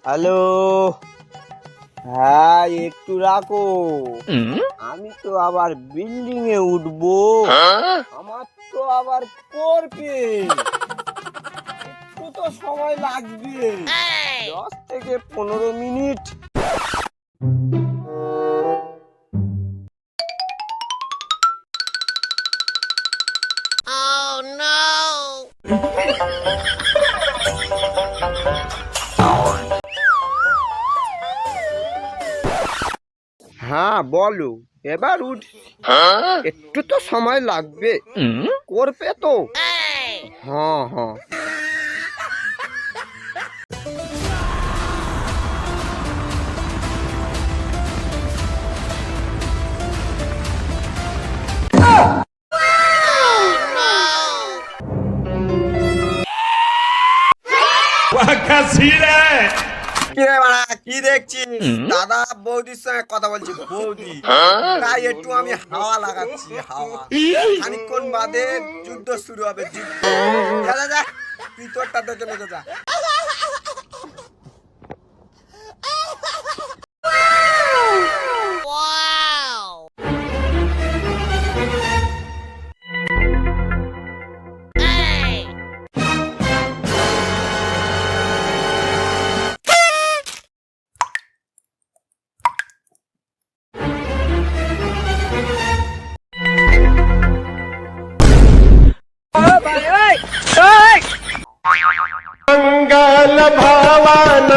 Hello, হ্যাঁ একটু রাখো। আমি তো আবার বিল্ডিং এ উঠবো, আমার তো আবার করবে, একটু তো সময় লাগবে, 10 থেকে 15 মিনিট। হ্যাঁ বলো, এবার উঠ, একটু তো সময় লাগবে, করবে তো। হ্যাঁ হ্যাঁ। কি রে বাড়া, কি দেখছিস? দাদা বৌদির সঙ্গে কথা বলছি, বৌদি। তাই একটু আমি হাওয়া লাগাচ্ছি, হাওয়া। খানিকক্ষণ বাদে যুদ্ধ শুরু হবে, যুদ্ধ। যা যা যা, তুই তোরটা দেখে নে, যা। मंगल भवन